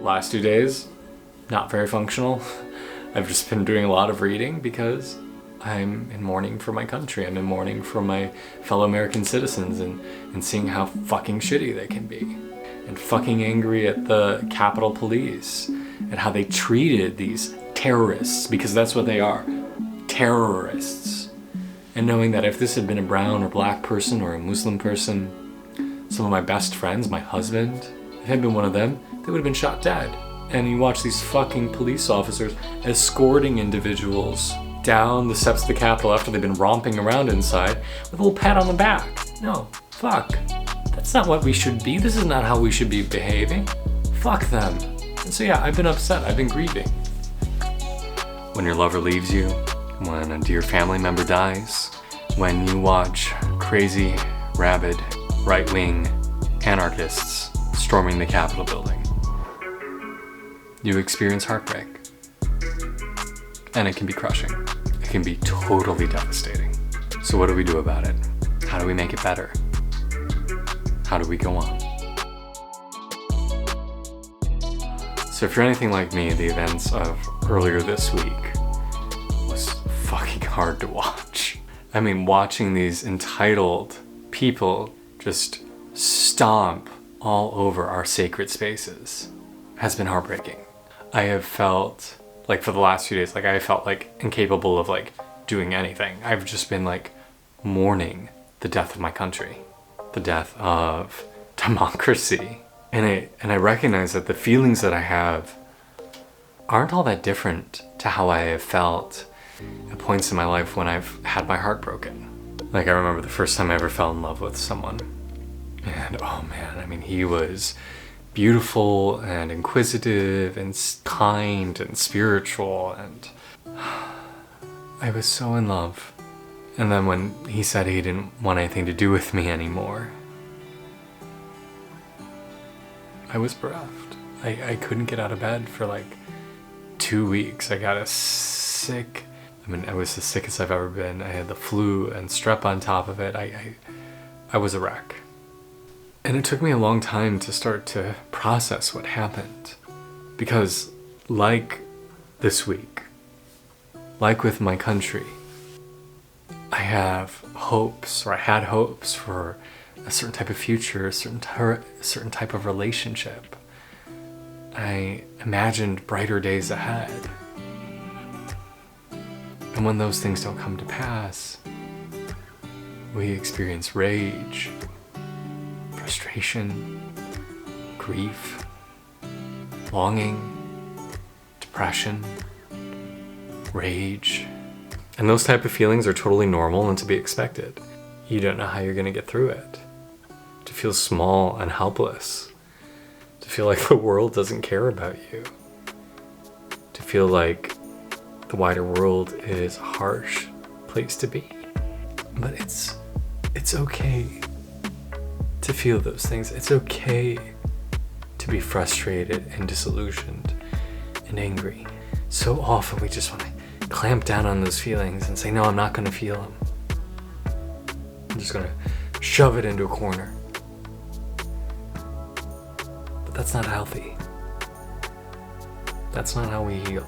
Last 2 days, not very functional. I've just been doing a lot of reading because I'm in mourning for my country. I'm in mourning for my fellow American citizens and seeing how fucking shitty they can be. And fucking angry at the Capitol Police and how they treated these terrorists, because that's what they are, terrorists. And knowing that if this had been a brown or black person or a Muslim person, some of my best friends, my husband, if it had been one of them, they would have been shot dead. And you watch these fucking police officers escorting individuals down the steps of the Capitol after they've been romping around inside with a little pat on the back. No, fuck. That's not what we should be. This is not how we should be behaving. Fuck them. And so yeah, I've been upset. I've been grieving. When your lover leaves you, when a dear family member dies, when you watch crazy, rabid, right-wing anarchists storming the Capitol building, you experience heartbreak. And it can be crushing. It can be totally devastating. So what do we do about it? How do we make it better? How do we go on? So if you're anything like me, the events of earlier this week was fucking hard to watch. I mean, watching these entitled people just stomp all over our sacred spaces has been heartbreaking. I have felt like for the last few days, like I felt like incapable of like doing anything. I've just been like mourning the death of my country, the death of democracy. And I recognize that the feelings that I have aren't all that different to how I have felt at points in my life when I've had my heart broken. Like I remember the first time I ever fell in love with someone. And oh man, I mean, he was beautiful and inquisitive and kind and spiritual, and I was so in love. And then when he said he didn't want anything to do with me anymore, I was bereft. I couldn't get out of bed for like 2 weeks. I got I was the sickest I've ever been. I had the flu and strep on top of it. I was a wreck. And it took me a long time to start to process what happened. Because like this week, like with my country, I have hopes, or I had hopes for a certain type of future, a certain type of relationship. I imagined brighter days ahead. And when those things don't come to pass, we experience rage, frustration, grief, longing, depression, rage. And those type of feelings are totally normal and to be expected. You don't know how you're going to get through it. To feel small and helpless. To feel like the world doesn't care about you. To feel like the wider world is a harsh place to be. But it's okay to feel those things. It's okay to be frustrated and disillusioned and angry. So often we just want to clamp down on those feelings and say, no, I'm not going to feel them. I'm just going to shove it into a corner. But that's not healthy. That's not how we heal.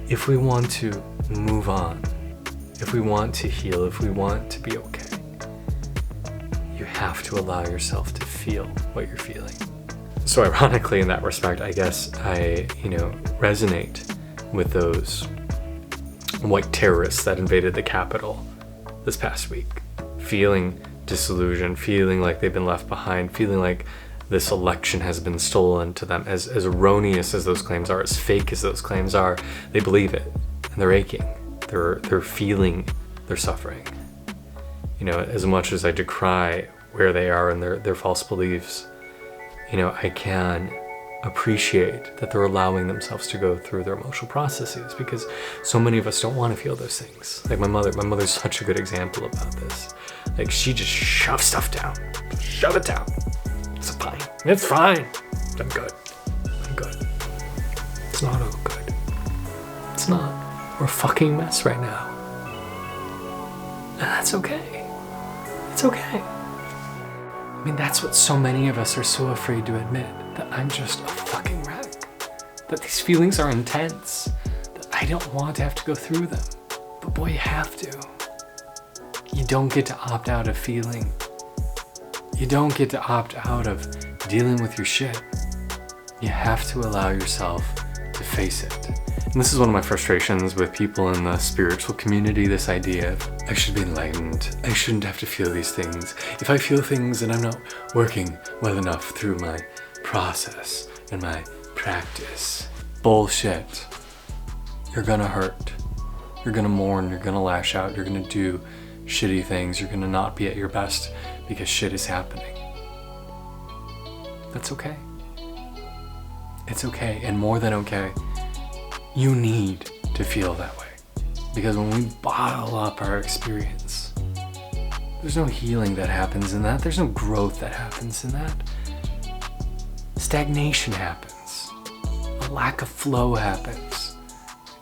If we want to move on, if we want to heal, if we want to be okay, you have to allow yourself to feel what you're feeling. So ironically, in that respect, I guess I, resonate with those white terrorists that invaded the Capitol this past week, feeling disillusioned, feeling like they've been left behind, feeling like this election has been stolen to them. As erroneous as those claims are, as fake as those claims are, they believe it, and they're aching. They're feeling their suffering. As much as I decry where they are and their false beliefs, I can appreciate that they're allowing themselves to go through their emotional processes, because so many of us don't want to feel those things. Like my mother's such a good example about this. Like she just shoves stuff down. Shove it down. It's fine. It's fine. I'm good. It's not all good. It's not. We're a fucking mess right now. And that's okay. It's okay. I mean, that's what so many of us are so afraid to admit. that I'm just a fucking wreck, that these feelings are intense, that I don't want to have to go through them. But boy, you have to. You don't get to opt out of feeling. You don't get to opt out of dealing with your shit. You have to allow yourself to face it. And this is one of my frustrations with people in the spiritual community, this idea of, I should be enlightened. I shouldn't have to feel these things. If I feel things and I'm not working well enough through my process and my practice. Bullshit. You're gonna hurt. You're gonna mourn. You're gonna lash out. You're gonna do shitty things. You're gonna not be at your best because shit is happening. That's okay. It's okay, and more than okay. You need to feel that way. Because when we bottle up our experience, there's no healing that happens in that. There's no growth that happens in that. Stagnation happens. A lack of flow happens.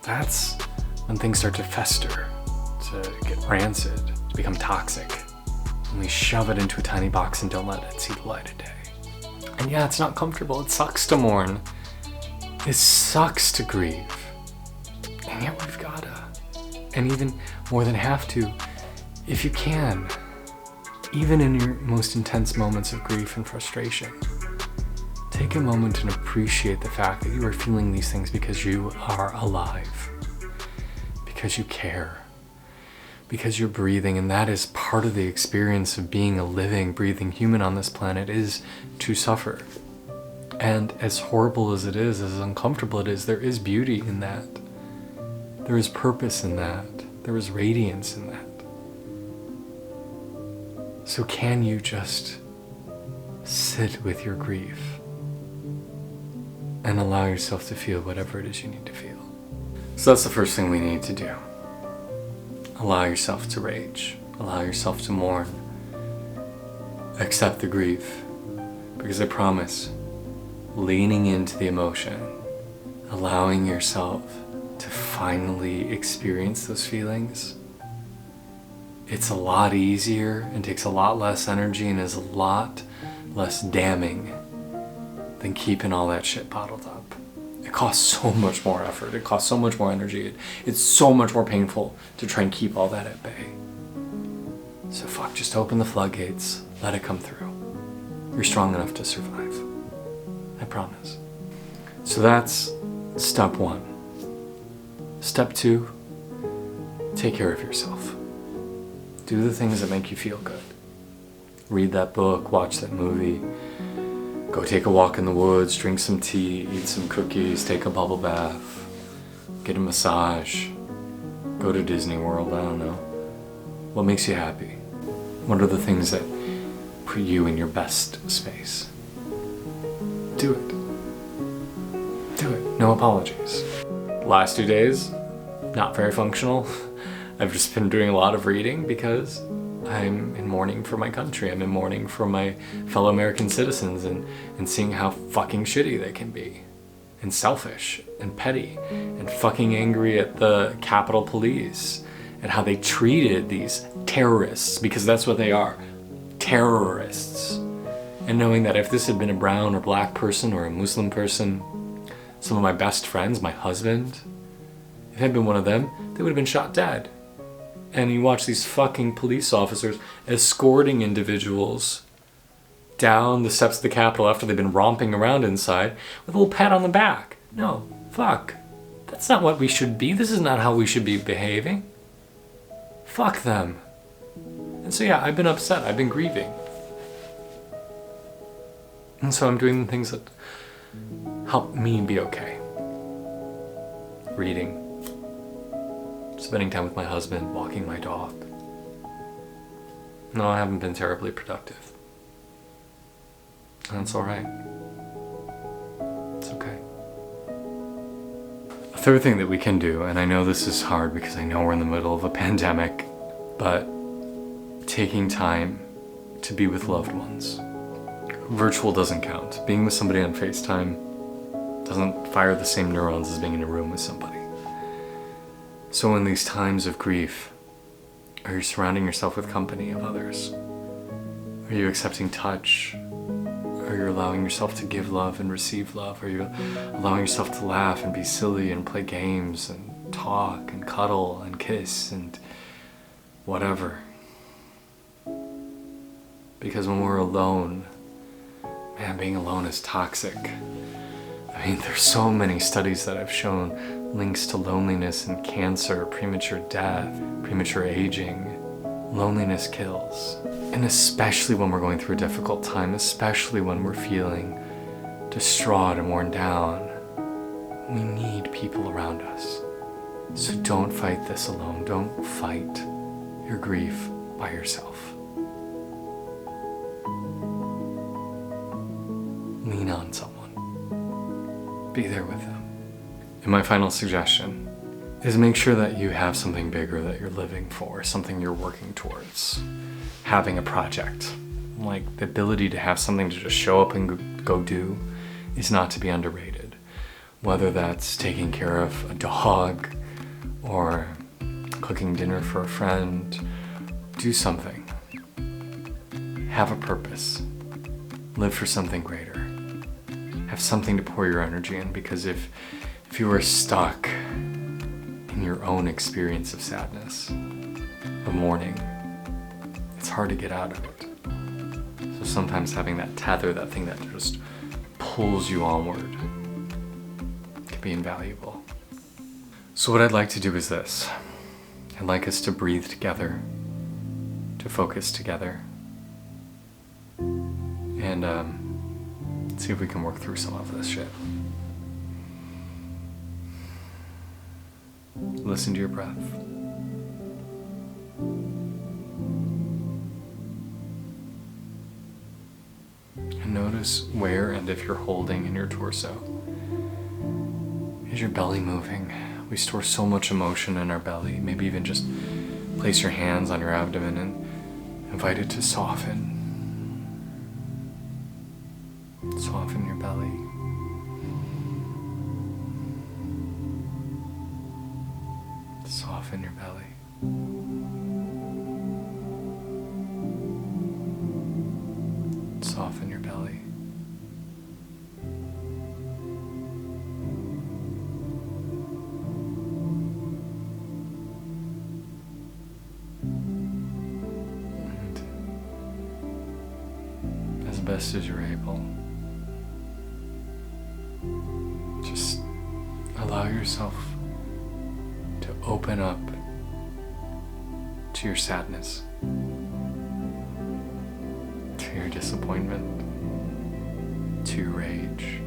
That's when things start to fester, to get rancid, to become toxic. And we shove it into a tiny box and don't let it see the light of day. And yeah, it's not comfortable. It sucks to mourn. It sucks to grieve. And yet we've gotta. And even more than have to, if you can, even in your most intense moments of grief and frustration, take a moment and appreciate the fact that you are feeling these things because you are alive, because you care, because you're breathing, and that is part of the experience of being a living, breathing human on this planet, is to suffer. And as horrible as it is, as uncomfortable it is, there is beauty in that. There is purpose in that. There is radiance in that. So can you just sit with your grief and allow yourself to feel whatever it is you need to feel? So that's the first thing we need to do. Allow yourself to rage. Allow yourself to mourn. Accept the grief. Because I promise, leaning into the emotion, allowing yourself to finally experience those feelings, it's a lot easier and takes a lot less energy and is a lot less damning than keeping all that shit bottled up. It costs so much more effort. It costs so much more energy. It's so much more painful to try and keep all that at bay. So fuck, just open the floodgates. Let it come through. You're strong enough to survive. I promise. So that's step one. Step two, take care of yourself. Do the things that make you feel good. Read that book, watch that movie, go take a walk in the woods, drink some tea, eat some cookies, take a bubble bath, get a massage, go to Disney World, I don't know. What makes you happy? What are the things that put you in your best space? Do it. Do it. No apologies. Last 2 days, not very functional. I've just been doing a lot of reading because I'm in mourning for my country. I'm in mourning for my fellow American citizens and seeing how fucking shitty they can be. And selfish and petty and fucking angry at the Capitol Police and how they treated these terrorists, because that's what they are. Terrorists. And knowing that if this had been a brown or black person or a Muslim person, some of my best friends, my husband, if it had been one of them, they would have been shot dead. And you watch these fucking police officers escorting individuals down the steps of the Capitol after they've been romping around inside with a little pat on the back. No, fuck. That's not what we should be. This is not how we should be behaving. Fuck them. And so yeah, I've been upset. I've been grieving. And so I'm doing the things that help me be okay. Reading. Spending time with my husband, walking my dog. No, I haven't been terribly productive. And that's alright. It's okay. A third thing that we can do, and I know this is hard because I know we're in the middle of a pandemic, but taking time to be with loved ones. Virtual doesn't count. Being with somebody on FaceTime doesn't fire the same neurons as being in a room with somebody. So in these times of grief, are you surrounding yourself with company of others? Are you accepting touch? Are you allowing yourself to give love and receive love? Are you allowing yourself to laugh and be silly and play games and talk and cuddle and kiss and whatever? Because when we're alone, man, being alone is toxic. I mean, there's so many studies that have shown links to loneliness and cancer, premature death, premature aging. Loneliness kills. And especially when we're going through a difficult time, especially when we're feeling distraught and worn down, we need people around us. So don't fight this alone. Don't fight your grief by yourself. Lean on someone. Be there with them. And my final suggestion is make sure that you have something bigger that you're living for, something you're working towards. Having a project, like the ability to have something to just show up and go do, is not to be underrated. Whether that's taking care of a dog or cooking dinner for a friend, do something. Have a purpose. Live for something greater. Have something to pour your energy in, because if you are stuck in your own experience of sadness, of mourning, it's hard to get out of it. So sometimes having that tether, that thing that just pulls you onward, can be invaluable. So what I'd like to do is this. I'd like us to breathe together, to focus together, and see if we can work through some of this shit. Listen to your breath. And notice where and if you're holding in your torso. Is your belly moving? We store so much emotion in our belly. Maybe even just place your hands on your abdomen and invite it to soften. Soften your belly. Soften your belly. Soften your belly. And as best as you're able, just allow yourself to open up to your sadness, to your disappointment, to your rage.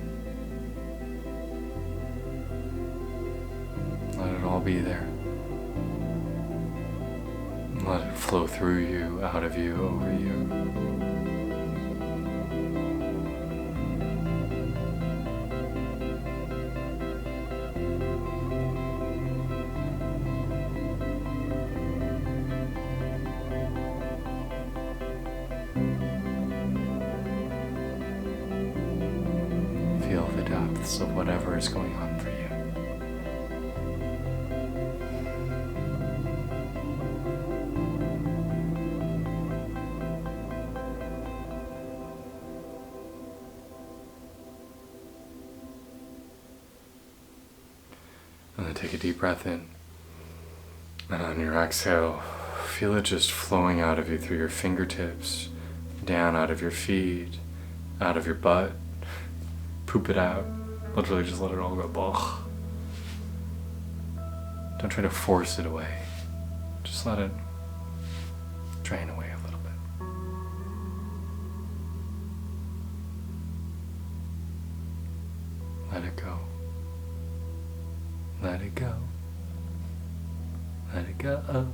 Let it all be there. Let it flow through you, out of you, over you. Feel the depths of whatever is going on for you. And then take a deep breath in. And on your exhale, feel it just flowing out of you through your fingertips, down out of your feet, out of your butt. Poop it out. Literally just let it all go. Blah. Don't try to force it away. Just let it drain away a little bit. Let it go. Let it go. Let it go.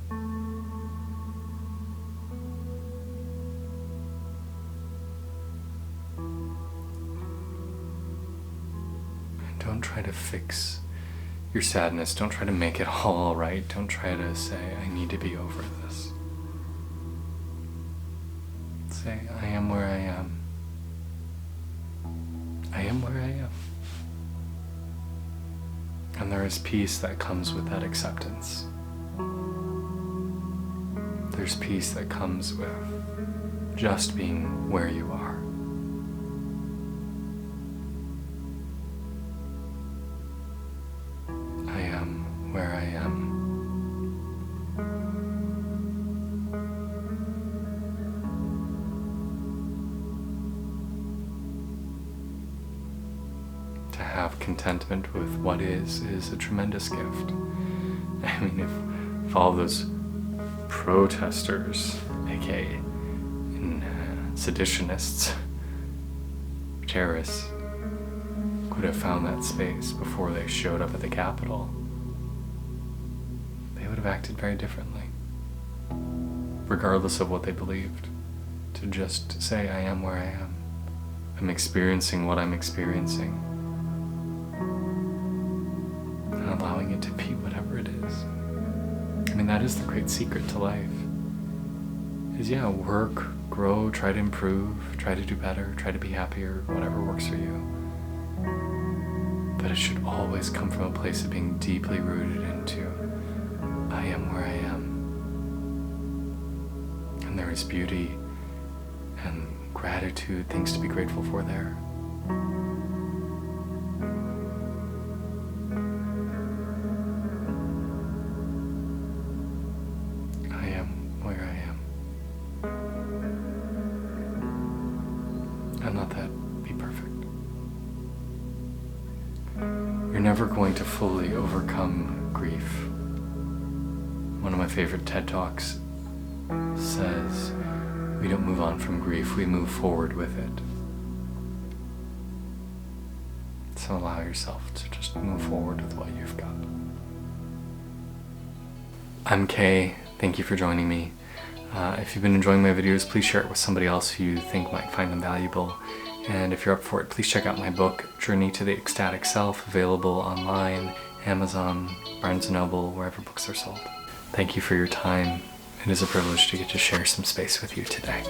Don't try to fix your sadness. Don't try to make it all right. Don't try to say, I need to be over this. Say, I am where I am. I am where I am. And there is peace that comes with that acceptance. There's peace that comes with just being where you are. to have contentment with what is a tremendous gift. I mean, if all those protesters, aka seditionists, terrorists, could have found that space before they showed up at the Capitol, they would have acted very differently, regardless of what they believed. To just say, I am where I am. I'm experiencing what I'm experiencing, and allowing it to be whatever it is. I mean, that is the great secret to life. Is work, grow, try to improve, try to do better, try to be happier, whatever works for you. But it should always come from a place of being deeply rooted into, I am where I am. And there is beauty and gratitude, things to be grateful for there. I am where I am. And let that be perfect. You're never going to fully overcome grief. One of my favorite TED Talks says, we don't move on from grief, we move forward with it. So allow yourself to just move forward with what you've got. I'm Kay, thank you for joining me. If you've been enjoying my videos, please share it with somebody else who you think might find them valuable. And if you're up for it, please check out my book, Journey to the Ecstatic Self, available online, Amazon, Barnes & Noble, wherever books are sold. Thank you for your time. It is a privilege to get to share some space with you today.